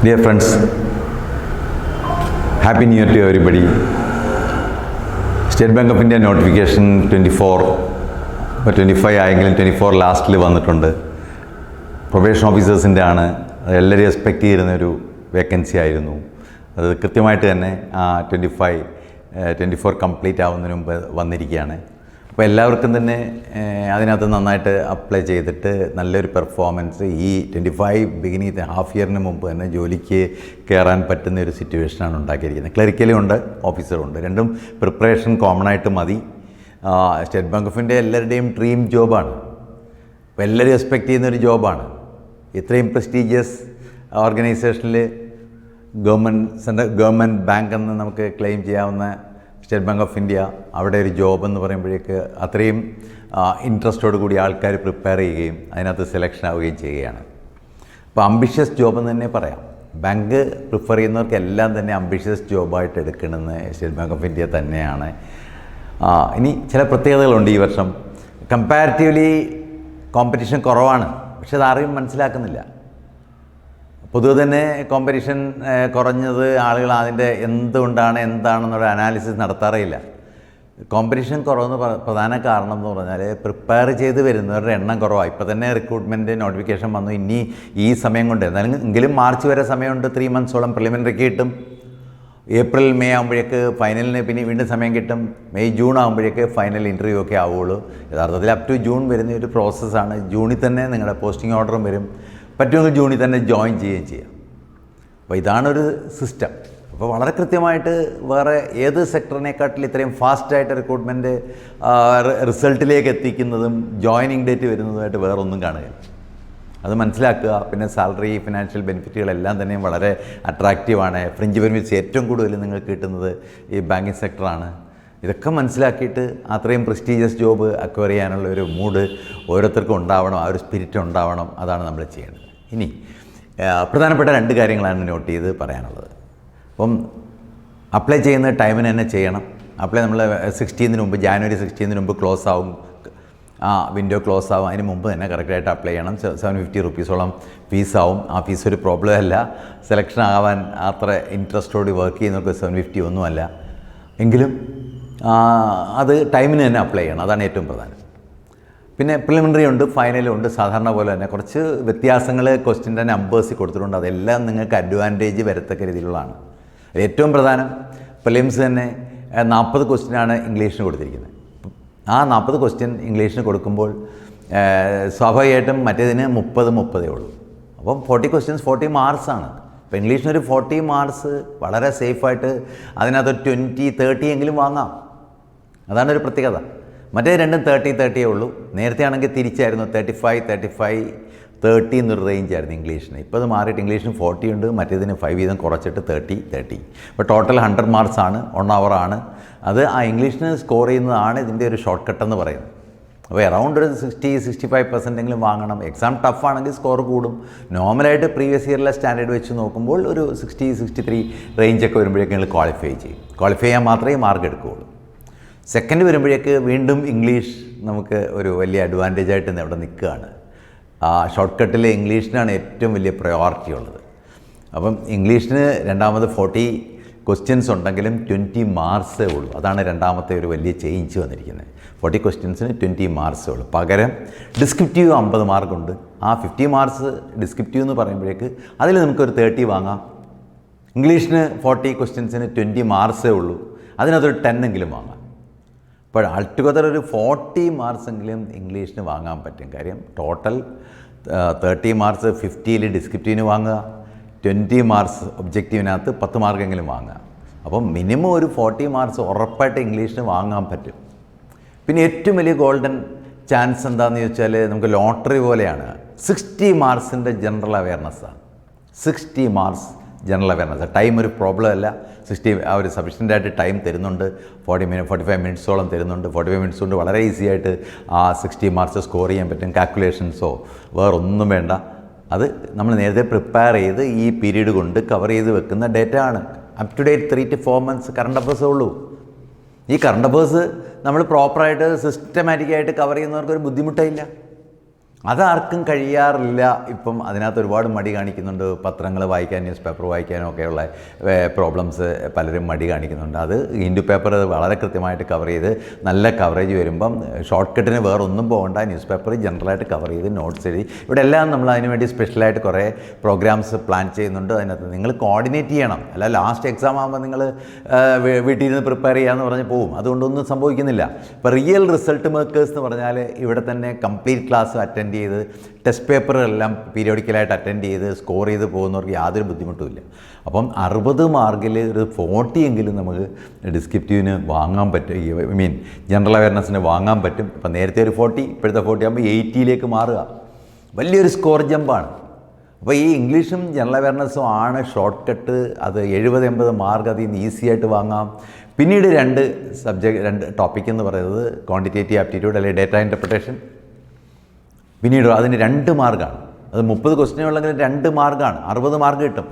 Dear friends, Happy New Year to everybody. State Bank of India notification 24, ഇപ്പോൾ 25 ആയെങ്കിലും 24 ലാസ്റ്റിൽ വന്നിട്ടുണ്ട്. പ്രൊബേഷൻ ഓഫീസേഴ്സിൻ്റെ ആണ്. എല്ലാവരും എക്സ്പെക്റ്റ് ചെയ്യുന്നൊരു വേക്കൻസി ആയിരുന്നു. അത് കൃത്യമായിട്ട് തന്നെ 24 കംപ്ലീറ്റ് ആവുന്നതിന് മുമ്പ് വന്നിരിക്കുകയാണ്. അപ്പോൾ എല്ലാവർക്കും തന്നെ അതിനകത്ത് നന്നായിട്ട് അപ്ലൈ ചെയ്തിട്ട് നല്ലൊരു പെർഫോമൻസ് ഈ 25 ബിഗിനിങ് ഹാഫ് ഇയറിന് മുമ്പ് തന്നെ ജോലിക്ക് കയറാൻ പറ്റുന്ന ഒരു സിറ്റുവേഷനാണ് ഉണ്ടാക്കിയിരിക്കുന്നത്. ക്ലറിക്കലും ഉണ്ട്, ഓഫീസറും ഉണ്ട്. രണ്ടും പ്രിപ്പറേഷൻ കോമൺ ആയിട്ട് മതി. സ്റ്റേറ്റ് ബാങ്ക് ഓഫ് ഇന്ത്യ എല്ലാവരുടെയും ഡ്രീം ജോബാണ്. അപ്പോൾ എല്ലാവരും എക്സ്പെക്റ്റ് ചെയ്യുന്നൊരു ജോബാണ്. ഇത്രയും പ്രസ്റ്റീജിയസ് ഓർഗനൈസേഷനിൽ ഗവൺമെൻറ് ബാങ്ക് എന്ന് നമുക്ക് ക്ലെയിം ചെയ്യാവുന്ന സ്റ്റേറ്റ് ബാങ്ക് ഓഫ് ഇന്ത്യ, അവിടെ ഒരു ജോബ് എന്ന് പറയുമ്പോഴേക്ക് അത്രയും ഇൻട്രസ്റ്റോട് കൂടി ആൾക്കാർ പ്രിപ്പയർ ചെയ്യുകയും അതിനകത്ത് സെലക്ഷൻ ആവുകയും ചെയ്യുകയാണ്. അപ്പോൾ അംബിഷ്യസ് ജോബ് എന്ന് തന്നെ പറയാം. ബാങ്ക് പ്രിഫർ ചെയ്യുന്നവർക്കെല്ലാം തന്നെ അംബിഷ്യസ് ജോബായിട്ട് എടുക്കുന്നത് സ്റ്റേറ്റ് ബാങ്ക് ഓഫ് ഇന്ത്യ തന്നെയാണ്. ഇനി ചില പ്രത്യേകതകളുണ്ട്. ഈ വർഷം കമ്പാരിറ്റീവ്ലി കോമ്പറ്റീഷൻ കുറവാണ്, പക്ഷെ അത് ആരെയും മനസ്സിലാക്കുന്നില്ല. പൊതുവെ തന്നെ കോമ്പറ്റീഷൻ കുറഞ്ഞത് ആളുകൾ അതിൻ്റെ എന്താണെന്നൊരു അനാലിസിസ് നടത്താറില്ല. കോമ്പറ്റീഷൻ കുറവെന്ന് പ്രധാന കാരണം എന്ന് പറഞ്ഞാൽ പ്രിപ്പയർ ചെയ്ത് വരുന്നവരുടെ എണ്ണം കുറവാണ്. ഇപ്പോൾ തന്നെ റിക്രൂട്ട്മെൻറ്റ് നോട്ടിഫിക്കേഷൻ വന്നു. ഇനി ഈ സമയം കൊണ്ട് എങ്കിലും മാർച്ച് വരെ സമയമുണ്ട്. 3 മന്ത്സോളം പ്രിലിമിനറിക്ക് കിട്ടും. ഏപ്രിൽ മെയ് ആകുമ്പോഴേക്ക് ഫൈനലിന് പിന്നെ വീണ്ടും സമയം കിട്ടും. മെയ് ജൂൺ ആകുമ്പോഴേക്ക് ഫൈനൽ ഇൻ്റർവ്യൂ ഒക്കെ ആവുകയുള്ളൂ. യഥാർത്ഥത്തിൽ അപ് ടു ജൂൺ വരുന്ന ഒരു പ്രോസസ്സാണ്. ജൂണിൽ തന്നെ നിങ്ങളുടെ പോസ്റ്റിംഗ് ഓർഡറും വരും. പറ്റുമെങ്കിൽ ജൂണിൽ തന്നെ ജോയിൻ ചെയ്യുകയും ചെയ്യാം. അപ്പോൾ ഇതാണൊരു സിസ്റ്റം. അപ്പോൾ വളരെ കൃത്യമായിട്ട് വേറെ ഏത് സെക്ടറിനെക്കാട്ടിൽ ഇത്രയും ഫാസ്റ്റായിട്ട് റിക്രൂട്ട്മെൻറ്റ് റിസൾട്ടിലേക്ക് എത്തിക്കുന്നതും ജോയിനിങ് ഡേറ്റ് വരുന്നതുമായിട്ട് വേറെ ഒന്നും കാണുകയില്ല. അത് മനസ്സിലാക്കുക. പിന്നെ സാലറി, ഫിനാൻഷ്യൽ ബെനിഫിറ്റുകളെല്ലാം തന്നെ വളരെ അട്രാക്റ്റീവാണ്. ഫ്രിഞ്ച് ബെനിഫിറ്റ്സ് ഏറ്റവും കൂടുതൽ നിങ്ങൾക്ക് കിട്ടുന്നത് ഈ ബാങ്കിങ് സെക്ടറാണ്. ഇതൊക്കെ മനസ്സിലാക്കിയിട്ട് അത്രയും പ്രസ്റ്റീജിയസ് ജോബ് അക്വയർ ചെയ്യാനുള്ള ഒരു മൂഡ് ഓരോരുത്തർക്കും ഉണ്ടാവണം, ആ ഒരു സ്പിരിറ്റ് ഉണ്ടാവണം. അതാണ് നമ്മൾ ചെയ്യേണ്ടത്. ഇനി പ്രധാനപ്പെട്ട 2 കാര്യങ്ങളാണ് നോട്ട് ചെയ്ത് പറയാനുള്ളത്. അപ്പം അപ്ലൈ ചെയ്യുന്ന ടൈമിന് തന്നെ ചെയ്യണം. അപ്ലൈ നമ്മൾ 16 മുമ്പ്, ജാനുവരി 16 മുമ്പ് ക്ലോസ് ആവും. വിൻഡോ ക്ലോസ് ആവും. അതിന് മുമ്പ് തന്നെ കറക്റ്റായിട്ട് അപ്ലൈ ചെയ്യണം. 750 റുപ്പീസോളം ഫീസാവും. ആ ഫീസ് ഒരു പ്രോബ്ലം അല്ല. സെലക്ഷൻ ആവാൻ അത്ര ഇൻട്രസ്റ്റോട് വർക്ക് ചെയ്യുന്നവർക്ക് 750 ഒന്നുമല്ല. എങ്കിലും അത് ടൈമിന് തന്നെ അപ്ലൈ ചെയ്യണം. അതാണ് ഏറ്റവും പ്രധാനം. പിന്നെ പ്രിലിമിനറി ഉണ്ട്, ഫൈനലും ഉണ്ട്. സാധാരണ പോലെ തന്നെ കുറച്ച് വ്യത്യാസങ്ങൾ ക്വസ്റ്റ്യൻ്റെ നമ്പേഴ്സിൽ കൊടുത്തിട്ടുണ്ട്. അതെല്ലാം നിങ്ങൾക്ക് അഡ്വാൻറ്റേജ് വരത്തക്ക രീതിയിലുള്ളതാണ്. ഏറ്റവും പ്രധാനം പ്രിലിംസ് തന്നെ 40 ക്വസ്റ്റ്യനാണ് ഇംഗ്ലീഷിന് കൊടുത്തിരിക്കുന്നത്. ആ 40 ക്വസ്റ്റ്യൻ ഇംഗ്ലീഷിന് കൊടുക്കുമ്പോൾ സ്വാഭാവികമായിട്ടും മറ്റേതിന് 30 ഉള്ളൂ. അപ്പം 40 ക്വസ്റ്റ്യൻസ് 40 മാർക്സാണ്. അപ്പോൾ ഇംഗ്ലീഷിനൊരു 40 മാർക്സ് വളരെ സേഫായിട്ട് അതിനകത്ത് 20-30 എങ്കിലും വാങ്ങാം. അതാണ് ഒരു പ്രത്യേകത. മറ്റേ രണ്ടും 30 ഉള്ളൂ. നേരത്തെ ആണെങ്കിൽ തിരിച്ചായിരുന്നു. 35-30 എന്നൊരു റേഞ്ചായിരുന്നു ഇംഗ്ലീഷിന്. ഇപ്പോൾ അത് മാറിയിട്ട് ഇംഗ്ലീഷിന് 40 ഉണ്ട്, മറ്റേതിന് 5 വീതം കുറച്ചിട്ട് 30. ഇപ്പോൾ ടോട്ടൽ 100 മാർക്സാണ്, 1 ഹവറാണ്. അത് ആ ഇംഗ്ലീഷിന് സ്കോർ ചെയ്യുന്നതാണ് ഇതിൻ്റെ ഒരു ഷോർട്ട് കട്ടെന്ന് പറയുന്നത്. അപ്പോൾ അറൗണ്ട് ഒരു 60-65% വാങ്ങണം. എക്സാം ടഫാണെങ്കിൽ സ്കോർ കൂടും. നോർമലായിട്ട് പ്രീവിയസ് ഇയറിലെ സ്റ്റാൻഡേർഡ് വെച്ച് നോക്കുമ്പോൾ ഒരു 60-63 റേഞ്ചൊക്കെ വരുമ്പോഴേക്കും നിങ്ങൾ ക്വാളിഫൈ ചെയ്യും. ക്വാളിഫൈ ചെയ്യാൻ മാത്രമേ മാർക്ക് എടുക്കുകയുള്ളൂ. സെക്കൻഡ് വരുമ്പോഴേക്ക് വീണ്ടും ഇംഗ്ലീഷ് നമുക്ക് ഒരു വലിയ അഡ്വാൻറ്റേജായിട്ട് ഇവിടെ നിൽക്കുകയാണ്. ഷോർട്ട് കട്ടിൽ ഇംഗ്ലീഷിനാണ് ഏറ്റവും വലിയ പ്രയോറിറ്റി ഉള്ളത്. അപ്പം ഇംഗ്ലീഷിന് രണ്ടാമത് 40 ക്വസ്റ്റ്യൻസ് ഉണ്ടെങ്കിലും 20 മാർക്സേ ഉള്ളൂ. അതാണ് രണ്ടാമത്തെ ഒരു വലിയ ചേഞ്ച് വന്നിരിക്കുന്നത്. 40 ക്വസ്റ്റ്യൻസിന് 20 മാർക്സേ ഉള്ളൂ. പകരം ഡിസ്ക്രിപ്റ്റീവ് 50 മാർക്കുണ്ട്. ആ 50 മാർക്സ് ഡിസ്ക്രിപ്റ്റീവ് എന്ന് പറയുമ്പോഴേക്ക് അതിൽ നമുക്കൊരു 30 വാങ്ങാം. ഇംഗ്ലീഷിന് 40 ക്വസ്റ്റ്യൻസിന് 20 മാർക്സേ ഉള്ളൂ. അതിനകത്തൊരു 10 എങ്കിലും വാങ്ങാം. അപ്പോൾ ആൾട്ടുഗദർ ഒരു 40 മാർക്സ് എങ്കിലും ഇംഗ്ലീഷിന് വാങ്ങാൻ പറ്റും. കാര്യം ടോട്ടൽ 30 മാർക്സ് 50ൽ ഡിസ്ക്രിപ്റ്റീവിന് വാങ്ങുക, 20 മാർക്സ് ഒബ്ജക്റ്റീവിനകത്ത് 10 മാർക്കെങ്കിലും വാങ്ങുക. അപ്പം മിനിമം ഒരു 40 മാർക്സ് ഉറപ്പായിട്ട് ഇംഗ്ലീഷിന് വാങ്ങാൻ പറ്റും. പിന്നെ ഏറ്റവും വലിയ ഗോൾഡൻ ചാൻസ് എന്താണെന്ന് ചോദിച്ചാൽ നമുക്ക് ലോട്ടറി പോലെയാണ്. 60 മാർക്സിൻ്റെ ജനറൽ അവയർനെസ്സാണ്. 60 മാർക്സ് ജനറൽ അവയർനെസ്. ടൈം ഒരു പ്രോബ്ലം അല്ല. 60 ആ ഒരു സഫീഷ്യൻ്റായിട്ട് ടൈം തരുന്നുണ്ട്. 45 മിനിറ്റ്സോളം തരുന്നുണ്ട്. 45 മിനിറ്റ്സ് കൊണ്ട് വളരെ ഈസി ആയിട്ട് ആ 60 മാർക്സ് സ്കോർ ചെയ്യാൻ പറ്റും. കാൽക്കുലേഷൻസോ വേറൊന്നും വേണ്ട. അത് നമ്മൾ നേരത്തെ പ്രിപ്പയർ ചെയ്ത് ഈ പീരീഡ് കൊണ്ട് കവർ ചെയ്ത് വെക്കുന്ന ഡേറ്റ ആണ്. Up to date 3 to 4 months current അഫേഴ്സേ ഉള്ളൂ. ഈ കറണ്ട് അഫേഴ്സ് നമ്മൾ പ്രോപ്പറായിട്ട് സിസ്റ്റമാറ്റിക്കായിട്ട് കവർ ചെയ്യുന്നവർക്ക് ഒരു ബുദ്ധിമുട്ടില്ല. അതാർക്കും കഴിയാറില്ല. ഇപ്പം അതിനകത്ത് ഒരുപാട് മടി കാണിക്കുന്നുണ്ട്. പത്രങ്ങൾ വായിക്കാൻ, ന്യൂസ് പേപ്പർ വായിക്കാനും ഒക്കെയുള്ള പ്രോബ്ലംസ് പലരും മടി കാണിക്കുന്നുണ്ട്. അത് ഹിന്ദു പേപ്പർ വളരെ കൃത്യമായിട്ട് കവർ ചെയ്ത് നല്ല കവറേജ് വരുമ്പം ഷോർട്ട് കട്ടിന് വേറെ ഒന്നും പോകണ്ട, ന്യൂസ് പേപ്പർ ജനറലായിട്ട് കവർ ചെയ്ത് നോട്ട്സ് എഴുതി ഇവിടെ എല്ലാം നമ്മൾ അതിനുവേണ്ടി സ്പെഷ്യലായിട്ട് കുറേ പ്രോഗ്രാംസ് പ്ലാൻ ചെയ്യുന്നുണ്ട്. അതിനകത്ത് നിങ്ങൾ കോർഡിനേറ്റ് ചെയ്യണം. അല്ല ലാസ്റ്റ് എക്സാം ആകുമ്പോൾ നിങ്ങൾ വീട്ടിൽ നിന്ന് പ്രിപ്പയർ ചെയ്യാമെന്ന് പറഞ്ഞ് പോകും. അതുകൊണ്ടൊന്നും സംഭവിക്കുന്നില്ല. ഇപ്പോൾ റിയൽ റിസൾട്ട് മേക്കേഴ്സ് എന്ന് പറഞ്ഞാൽ ഇവിടെ തന്നെ കംപ്ലീറ്റ് ക്ലാസ് അറ്റൻഡ് ചെയ്ത് ടെസ്റ്റ് പേപ്പറെല്ലാം പീരിയോഡിക്കലായിട്ട് അറ്റൻഡ് ചെയ്ത് സ്കോർ ചെയ്ത് പോകുന്നവർക്ക് യാതൊരു ബുദ്ധിമുട്ടുമില്ല. അപ്പം 60 മാർക്കിൽ ഒരു 40 എങ്കിലും നമുക്ക് ഡിസ്ക്രിപ്റ്റീവിന് വാങ്ങാൻ പറ്റും. ജനറൽ അവയർനെസ്സിന് വാങ്ങാൻ പറ്റും. ഇപ്പം നേരത്തെ ഒരു 40, ഇപ്പോഴത്തെ 40 ആകുമ്പോൾ 80ലേക്ക് മാറുക. വലിയൊരു സ്കോർ ജമ്പാണ്. അപ്പോൾ ഈ ഇംഗ്ലീഷും ജനറൽ അവയർനെസ്സും ആണ് ഷോർട്ട് കട്ട്. അത് 70-80 മാർക്ക് അതിൽ നിന്ന് ഈസി ആയിട്ട് വാങ്ങാം. പിന്നീട് 2 ടോപ്പിക് എന്ന് പറയുന്നത് ക്വാണ്ടിറ്റേറ്റീവ് ആപ്റ്റിറ്റ്യൂഡ് അല്ലെങ്കിൽ ഡേറ്റ ഇൻ്റർപ്രിട്ടേഷൻ. പിന്നീട് അതിന് 2 മാർക്കാണ്. അത് 30 ക്വസ്റ്റ്യൻ ഉള്ളെങ്കിൽ 2 മാർക്കാണ്. 60 മാർക്ക് കിട്ടും.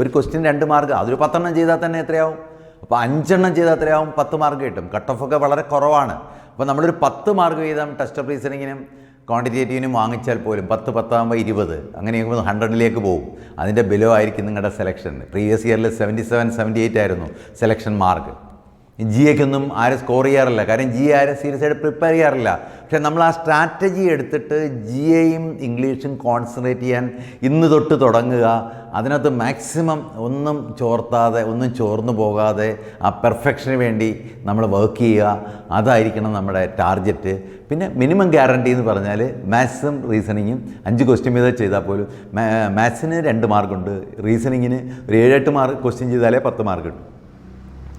ഒരു ക്വസ്റ്റ്യൻ 2 മാർക്ക്. അതൊരു 10 എണ്ണം ചെയ്താൽ തന്നെ എത്രയാവും? അപ്പോൾ 5 എണ്ണം ചെയ്താൽ എത്രയാവും? 10 മാർക്ക് കിട്ടും. കട്ട് ഓഫൊക്കെ വളരെ കുറവാണ്. അപ്പോൾ നമ്മളൊരു 10 മാർക്ക് വീതം ടെസ്റ്റ് ഓഫ് റീസണിങ്ങിനും ക്വാണ്ടിറ്റേറ്റീവിനും വാങ്ങിച്ചാൽ പോലും 10 ആകുമ്പോൾ 20, അങ്ങനെയാകുമ്പോൾ 100ലേക്ക് പോകും. അതിൻ്റെ ബിലോ ആയിരിക്കും നിങ്ങളുടെ സെലക്ഷൻ. പ്രീവിയസ് ഇയറിൽ 77-78 ആയിരുന്നു സെലക്ഷൻ മാർക്ക്. GAക്കൊന്നും ആരും സ്കോർ ചെയ്യാറില്ല. കാര്യം GA ആരും സീരിയസ് ആയിട്ട് പ്രിപ്പയർ ചെയ്യാറില്ല. പക്ഷേ നമ്മൾ ആ സ്ട്രാറ്റജി എടുത്തിട്ട് GAയും ഇംഗ്ലീഷും കോൺസെൻട്രേറ്റ് ചെയ്യാൻ ഇന്ന് തൊട്ട് തുടങ്ങുക. അതിനകത്ത് മാക്സിമം ഒന്നും ചോർത്താതെ, ഒന്നും ചോർന്നു പോകാതെ ആ പെർഫെക്ഷന് വേണ്ടി നമ്മൾ വർക്ക് ചെയ്യുക. അതായിരിക്കണം നമ്മുടെ ടാർഗറ്റ്. പിന്നെ മിനിമം ഗ്യാരണ്ടി എന്ന് പറഞ്ഞാൽ മാത്സും റീസണിങ്ങും 5 ക്വസ്റ്റ്യൻ വീതം ചെയ്താൽ പോലും മാത്സിന് 2 മാർക്കുണ്ട്. റീസണിങ്ങിന് ഒരു 7-8 മാർക്ക് ക്വസ്റ്റ്യൻ ചെയ്താലേ 10 മാർക്ക് കിട്ടും.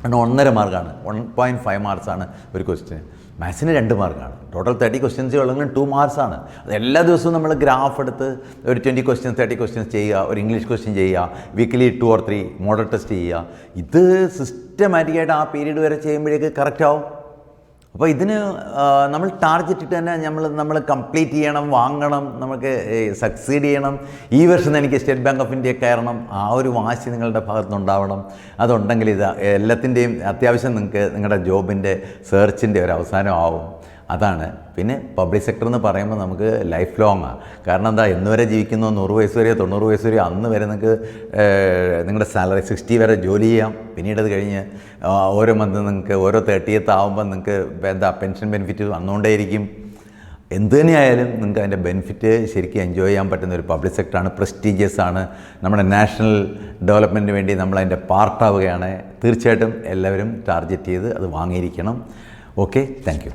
1.5 മാർക്കാണ്, 1.5 മാർക്സാണ് ഒരു ക്വസ്റ്റ്യൻ. മാത്സിന് 2 മാർക്കാണ്. ടോട്ടൽ 30 ക്വസ്റ്റ്യൻസ് ഉള്ളെങ്കിൽ 2 മാർക്സാണ്. അത് എല്ലാ ദിവസവും നമ്മൾ ഗ്രാഫ് എടുത്ത് ഒരു 20 ക്വസ്റ്റ്യൻസ് 30 ക്വസ്റ്റ്യൻസ് ചെയ്യുക. ഒരു ഇംഗ്ലീഷ് ക്വസ്റ്റ്യൻ ചെയ്യുക. വീക്കിലി 2 or 3 മോഡൽ ടെസ്റ്റ് ചെയ്യുക. ഇത് സിസ്റ്റമാറ്റിക്കായിട്ട് ആ പീരീഡ് വരെ ചെയ്യുമ്പോഴേക്ക് കറക്റ്റ് ആവും. അപ്പോൾ ഇതിന് നമ്മൾ ടാർഗറ്റ് ഇട്ട് തന്നെ നമ്മൾ കംപ്ലീറ്റ് ചെയ്യണം, വാങ്ങണം, നമുക്ക് സക്സീഡ് ചെയ്യണം. ഈ വർഷം എനിക്ക് സ്റ്റേറ്റ് ബാങ്ക് ഓഫ് ഇന്ത്യ കയറണം. ആ ഒരു വാശി നിങ്ങളുടെ ഭാഗത്തുനിന്നുണ്ടാവണം. അതുണ്ടെങ്കിൽ ഇത് എല്ലാത്തിൻ്റെയും അത്യാവശ്യം നിങ്ങൾക്ക് നിങ്ങളുടെ ജോബിൻ്റെ സെർച്ചിൻ്റെ ഒരു അവസാനമാവും. അതാണ്. പിന്നെ പബ്ലിക് സെക്ടർ എന്ന് പറയുമ്പോൾ നമുക്ക് ലൈഫ് ലോങ്ങാണ്. കാരണം എന്താ, എന്ന് വരെ ജീവിക്കുന്നോ 100 വയസ്സ് വരെയോ 90 വയസ്സ് വരെയോ അന്ന് വരെ നിങ്ങൾക്ക് നിങ്ങളുടെ സാലറി 60 വരെ ജോലി ചെയ്യാം. പിന്നീട് അത് കഴിഞ്ഞ് ഓരോ മന്ത് നിങ്ങൾക്ക് ഓരോ 30th ആകുമ്പോൾ നിങ്ങൾക്ക് പെൻഷൻ ബെനിഫിറ്റ് വന്നുകൊണ്ടേയിരിക്കും. എന്ത് തന്നെയായാലും നിങ്ങൾക്ക് അതിൻ്റെ ബെനിഫിറ്റ് ശരിക്കും എൻജോയ് ചെയ്യാൻ പറ്റുന്ന ഒരു പബ്ലിക് സെക്ടറാണ്. പ്രസ്റ്റീജിയസ് ആണ്. നമ്മുടെ നാഷണൽ ഡെവലപ്മെൻറ്റിന് വേണ്ടി നമ്മളതിൻ്റെ പാർട്ടാവുകയാണ്. തീർച്ചയായിട്ടും എല്ലാവരും ടാർഗറ്റ് ചെയ്ത് അത് വാങ്ങിയിരിക്കണം. Okay, thank you.